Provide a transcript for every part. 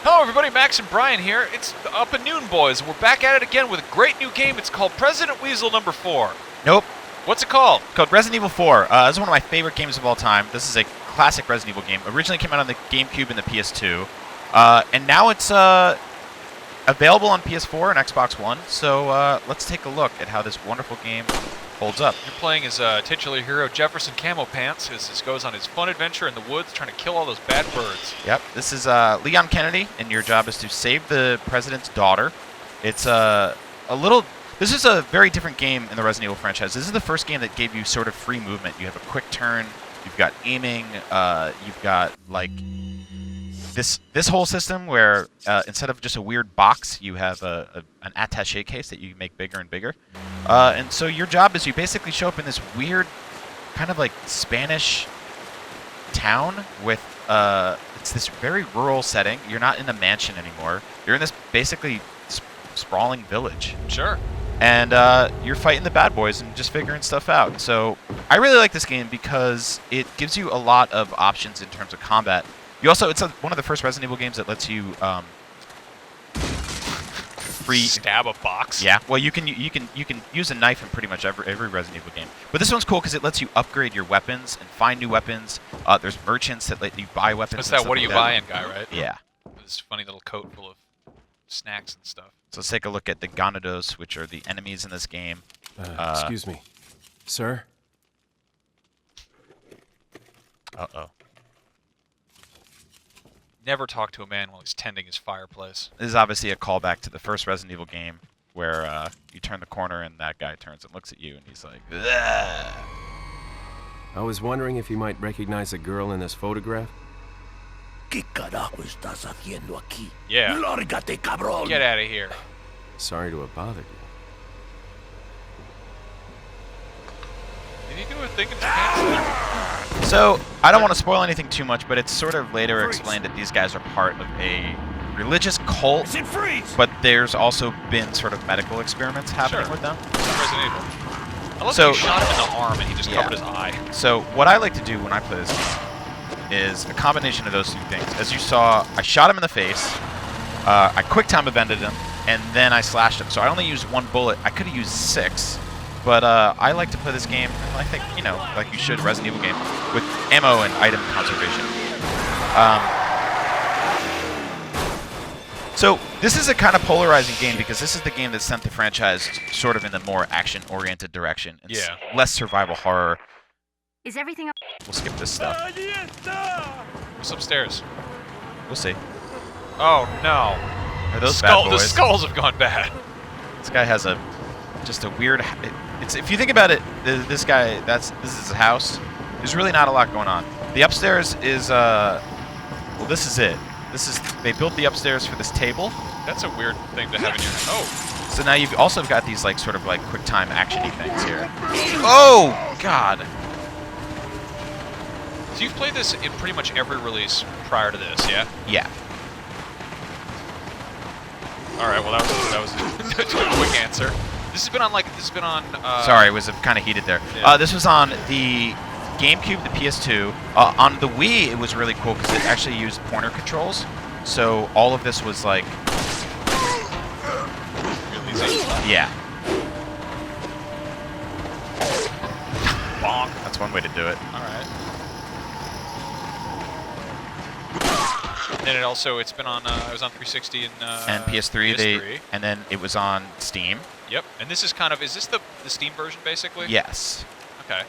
Hello everybody, Max and Brian here. It's up at noon, boys, and we're back at it again with a great new game. It's called President Weasel number 4. Nope. What's it called? It's called Resident Evil 4. This is one of my favorite games of all time. This is a classic Resident Evil game. Originally came out on the GameCube and the PS2. And now it's available on Ps4 and Xbox One. So let's take a look at how this wonderful game holds up. You're playing as titular hero Jefferson Camo Pants as this goes on his fun adventure in the woods trying to kill all those bad birds. Yep. This is Leon Kennedy, and your job is to save the president's daughter. It's This is a very different game in the Resident Evil franchise. This is the first game that gave you sort of free movement. You have a quick turn. You've got aiming. You've got like this whole system where instead of just a weird box, you have an attaché case that you make bigger and bigger. And so your job is you basically show up in this weird kind of like Spanish town with it's this very rural setting. You're not in a mansion anymore. You're in this basically sprawling village. Sure. And you're fighting the bad boys and just figuring stuff out. So I really like this game because it gives you a lot of options in terms of combat. You also, it's one of the first Resident Evil games that lets you stab a box. Yeah. Well, you can use a knife in pretty much every Resident Evil game. But this one's cool because it lets you upgrade your weapons and find new weapons. There's merchants that let you buy weapons. What's that? What are you buying, guy? Right? Yeah. This funny little coat full of snacks and stuff. So let's take a look at the Ganados, which are the enemies in this game. Excuse me, sir. Uh-oh. Never talk to a man while he's tending his fireplace. This is obviously a callback to the first Resident Evil game where you turn the corner and that guy turns and looks at you and he's like, ugh. I was wondering if you might recognize a girl in this photograph. ¿Qué carajo estás haciendo aquí? Yeah. Lárgate, cabrón. Get out of here. Sorry to have bothered you. Did he do a thing in his pants there? So, I don't want to spoil anything too much, but it's sort of later explained that these guys are part of a religious cult, but there's also been sort of medical experiments happening with them. Resident Evil. I love So- that you shot him in the arm and he just covered his eye. So, what I like to do when I play this game is a combination of those two things. As you saw, I shot him in the face, I quick time evented him, and then I slashed him. So I only used one bullet. I could have used 6. But I like to play this game, I think, you know, like you should, Resident Evil game, with ammo and item conservation. So this is a kind of polarizing game because this is the game that sent the franchise sort of in the more action-oriented direction. It's less survival horror. Is everything up? We'll skip this stuff. What's upstairs? We'll see. Oh, no. Are those bad boys? The skulls have gone bad. This guy has just a weird. It's if you think about it, this guy. This is his house. There's really not a lot going on. The upstairs is well, this is it. They built the upstairs for this table. That's a weird thing to have in your. Oh. So now you've also got these like sort of like quick time actiony things here. Oh God. So you've played this in pretty much every release prior to this, yeah? Yeah. All right. Well, that was a quick answer. This has been on Sorry, it was kind of heated there. Yeah. This was on the GameCube, the PS2. On the Wii, it was really cool because it actually used pointer controls. So all of this was like, really easy. yeah. Bonk. That's one way to do it. All right. And it's been on. It was on 360 and PS3. And then it was on Steam. Yep. And this is kind of. Is this the Steam version basically? Yes. Okay.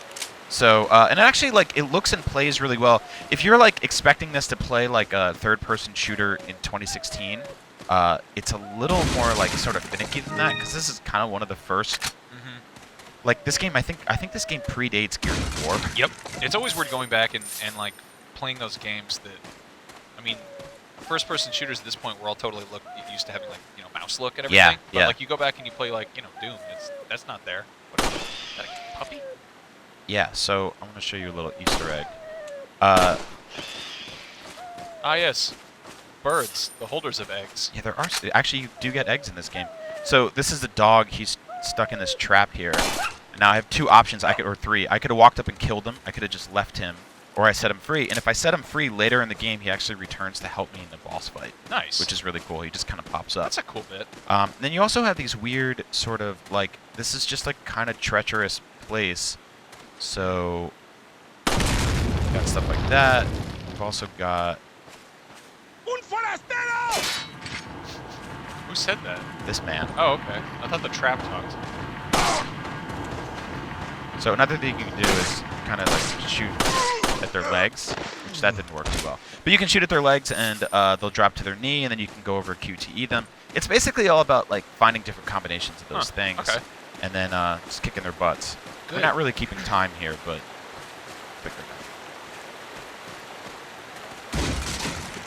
So, and it actually, like, it looks and plays really well. If you're, like, expecting this to play like a third-person shooter in 2016, it's a little more, like, sort of finicky than that, because this is kind of one of the first. Like, this game, I think this game predates Gears of War. Yep. It's always weird going back and like, playing those games that, I mean, first-person shooters at this point, we're all totally used to having, like, you know, mouse look and everything. Yeah, But, like, you go back and you play, like, you know, Doom. That's not there. What is that, a puppy? Yeah, so I'm going to show you a little Easter egg. Ah, yes. Birds, the holders of eggs. Yeah, there are. Actually, you do get eggs in this game. So this is the dog. He's stuck in this trap here. Now I have 2 options. Or 3. I could have walked up and killed him. I could have just left him or I set him free. And if I set him free later in the game, he actually returns to help me in the boss fight. Nice. Which is really cool. He just kind of pops up. That's a cool bit. Then you also have these weird sort of like, this is just like kind of treacherous place. So, got stuff like that. We've also got... Who said that? this man. Oh, okay. I thought the trap talked. So another thing you can do is kind of like shoot at their legs, which that didn't work too well. But you can shoot at their legs and they'll drop to their knee, and then you can go over QTE them. It's basically all about like finding different combinations of those things, okay. and then just kicking their butts. Good. We're not really keeping time here, but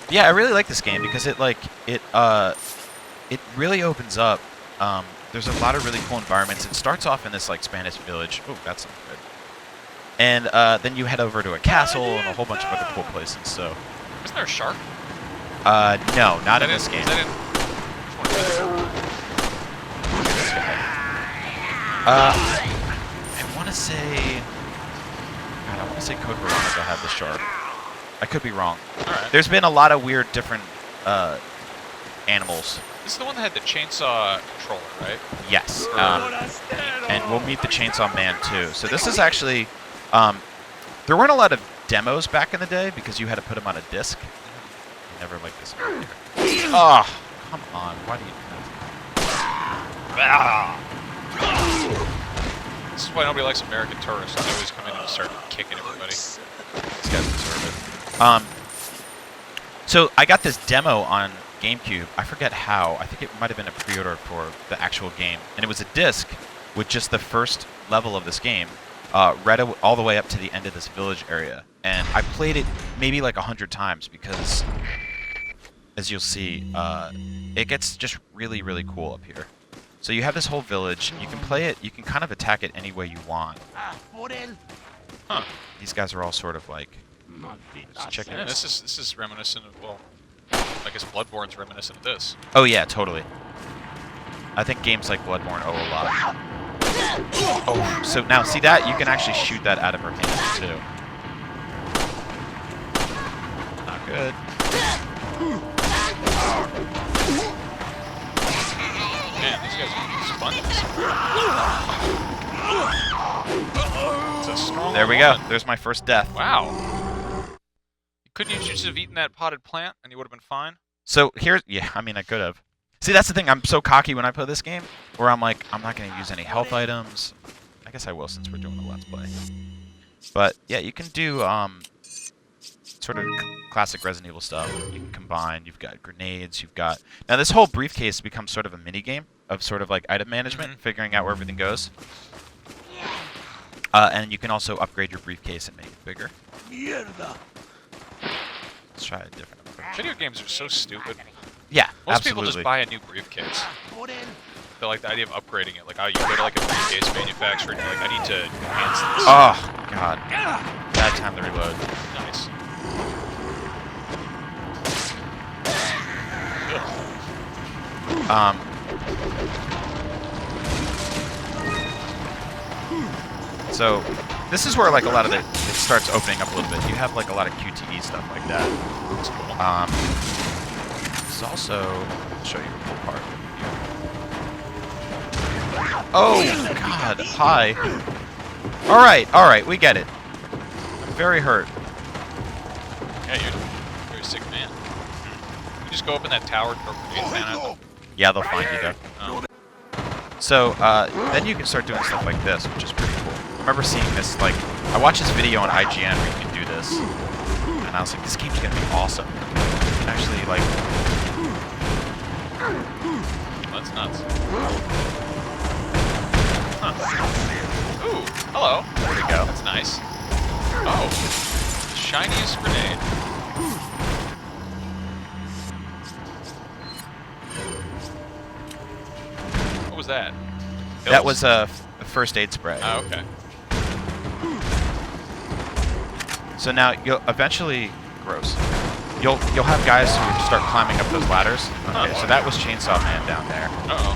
yeah, I really like this game because it really opens up. There's a lot of really cool environments. It starts off in this like Spanish village. Oh, that's something good. And then you head over to a castle and a whole bunch of other cool places. So, Isn't there a shark? no, not in this game. Is that in? Which one is it? I want to say. God, I want to say Code Veronica had the shark. I could be wrong. All right. There's been a lot of weird different animals. This is the one that had the chainsaw controller, right? Yes. And we'll meet the Chainsaw Man too. So this is actually, there weren't a lot of demos back in the day because you had to put them on a disc. I never liked this one here. Oh, come on. Why do you do that? This is why nobody likes American tourists. They always come in and start kicking everybody. These guys deserve it. So I got this demo on GameCube. I forget how. I think it might have been a pre-order for the actual game. And it was a disc with just the first level of this game, read all the way up to the end of this village area. And I played it maybe like 100 times because, as you'll see, it gets just really, really cool up here. So you have this whole village. You can play it. You can kind of attack it any way you want. Huh. These guys are all sort of like... Just check Yeah, it. this is reminiscent of, well, I guess Bloodborne's reminiscent of this. Oh yeah, totally. I think games like Bloodborne owe a lot. Oh, so now see that? You can actually shoot that out of her hands too. Not good. Man, these guys are sponges. It's a strong There we go. woman. There's my first death. Wow. Couldn't you just have eaten that potted plant and you would have been fine? So here's, yeah, I mean I could have. See, that's the thing. I'm so cocky when I play this game, where I'm like, I'm not going to use any health items. I guess I will since we're doing the Let's Play. But yeah, you can do sort of classic Resident Evil stuff. You can combine. You've got grenades. You've got now this whole briefcase becomes sort of a mini game of sort of like item management, figuring out where everything goes. And you can also upgrade your briefcase and make it bigger. Let's try a different approach. Video games are so stupid. Yeah, Most absolutely. people just buy a new briefcase. They like the idea of upgrading it. Like, oh, you go to like a briefcase manufacturer and you're like, I need to enhance this. Oh, God. Bad time to reload. Nice. So this is where like a lot of it starts opening up a little bit. You have like a lot of QTE stuff like that. That's cool. It's also, I'll show you a cool part. Oh God! Hi. All right, we get it. I'm very hurt. Yeah, you're a very sick man. You just go up in that tower and throw grenades down at them. Yeah, they'll find you though. Oh. So then you can start doing stuff like this, which is pretty cool. I remember seeing this, like, I watched this video on IGN where you can do this, and I was like, this game's gonna be awesome. You can actually, like... That's nuts. Huh. Ooh, hello. There we go. That's nice. Oh, shiniest grenade. What was that? That Pills? was a first aid spray. Oh, okay. So now you'll eventually... Gross. You'll have guys who start climbing up those ladders. Okay, so that was Chainsaw Man down there. Uh-oh.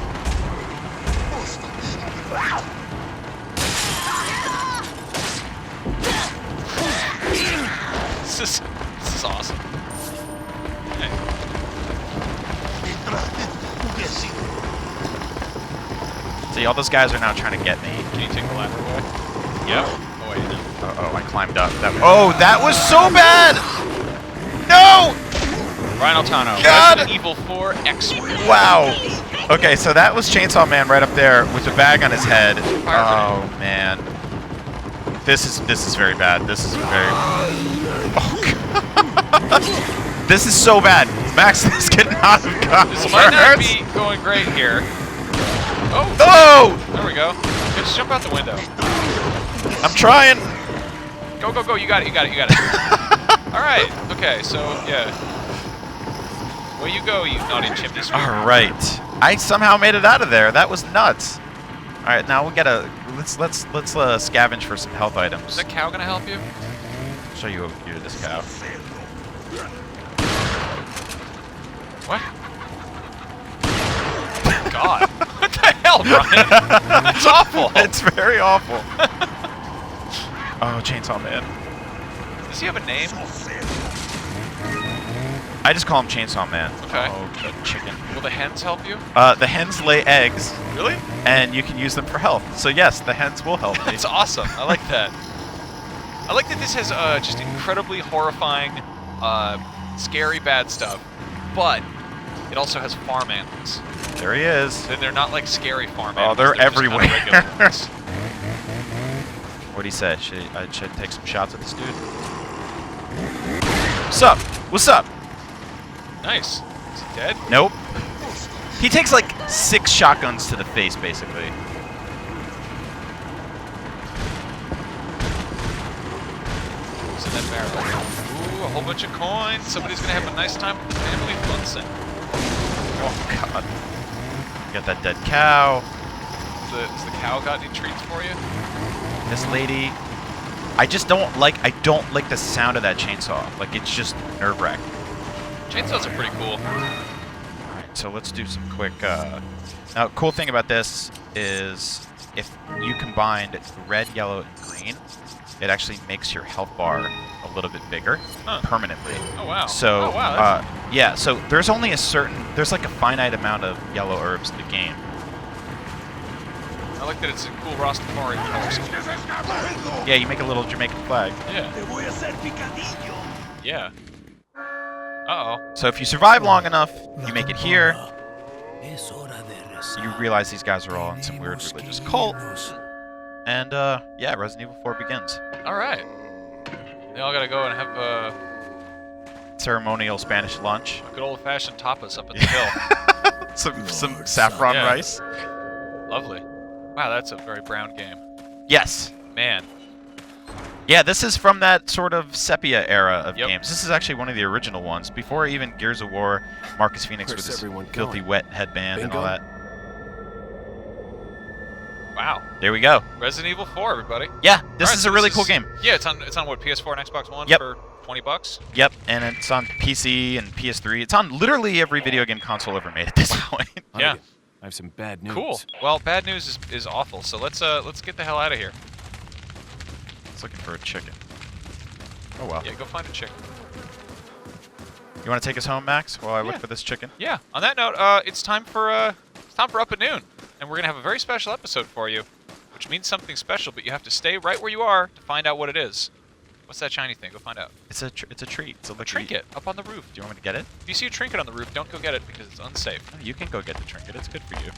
This is awesome. Hey. See, all those guys are now trying to get me. Can you take the ladder away? Yep. Oh wait. No. Uh-oh, I climbed up. That was so bad! No! Ryan Altano. God! Resident Evil 4 Xbox. Wow. Okay, so that was Chainsaw Man right up there with the bag on his head. Fire Oh man. This is very bad. This is very. Oh god. This is so bad. Max, this could not have gone This might not worse. be going great here. Oh! Oh! There we go. Just jump out the window. I'm trying. Go, go, go. You got it, you got it, you got it. Alright. Okay, so, yeah. Where you go, you naughty chimney sweep. All right. I somehow made it out of there. That was nuts. All right, now we gotta let's scavenge for some health items. Is that cow gonna help you? I'll show you over here, this cow. What? God. What the hell, Brian? It's awful. It's very awful. Oh, Chainsaw Man. Does he have a name? I just call him Chainsaw Man. Okay. Oh, the chicken. Will the hens help you? The hens lay eggs, Really? and you can use them for health. So yes, the hens will help me. That's awesome. I like that. I like that this has just incredibly horrifying, scary bad stuff, but it also has farm animals. There he is. And they're not like scary farm Oh, animals. they're just kinda everywhere. regular ones. What'd he say? Should I take some shots at this dude? What's up? What's up? Nice. Is he dead? Nope. He takes like 6 shotguns to the face, basically. What's in that barrel? Ooh, a whole bunch of coins. Somebody's gonna have a nice time with the family fun. Oh god. Got that dead cow. Has the cow got any treats for you? This lady. I don't like the sound of that chainsaw. Like, it's just nerve-wracking. Chainsaws are pretty cool. Alright, so let's do some quick, Now, cool thing about this is if you combined red, yellow, and green, it actually makes your health bar a little bit bigger permanently. Oh, wow. So, oh, wow, yeah, so there's only there's like a finite amount of yellow herbs in the game. I like that it's a cool Rastafari color scheme. Yeah, you make a little Jamaican flag. Yeah. Yeah. Uh-oh. So if you survive long enough, you make it here. You realize these guys are all in some weird religious cult. And, yeah, Resident Evil 4 begins. Alright. They all gotta go and have a Ceremonial Spanish lunch. good old-fashioned tapas up at the hill. some saffron Yeah. rice. Lovely. Wow, that's a very brown game. Yes. Man. Yeah, this is from that sort of sepia era of Yep. games. This is actually one of the original ones, before even Gears of War, Marcus Phoenix Where's with his everyone filthy going? wet headband and all Bingo? that. Wow. There we go. Resident Evil 4, everybody. Yeah, this Alright, is so a really cool game. Yeah, it's on what, PS4 and Xbox One Yep. for $20? Yep, and it's on PC and PS3. It's on literally every video game console ever made at this point. Yeah. I have some bad news. Cool. Well, bad news is awful, so let's get the hell out of here. I was looking for a chicken. Oh well. Yeah, go find a chicken. You want to take us home, Max, while I look Yeah. for this chicken? Yeah. On that note, it's time for Up at Noon, and we're gonna have a very special episode for you, which means something special. But you have to stay right where you are to find out what it is. What's that shiny thing? Go find out. It's a treat. It's a A trinket up on the roof. Do you want me to get it? If you see a trinket on the roof, don't go get it because it's unsafe. No, you can go get the trinket. It's good for you.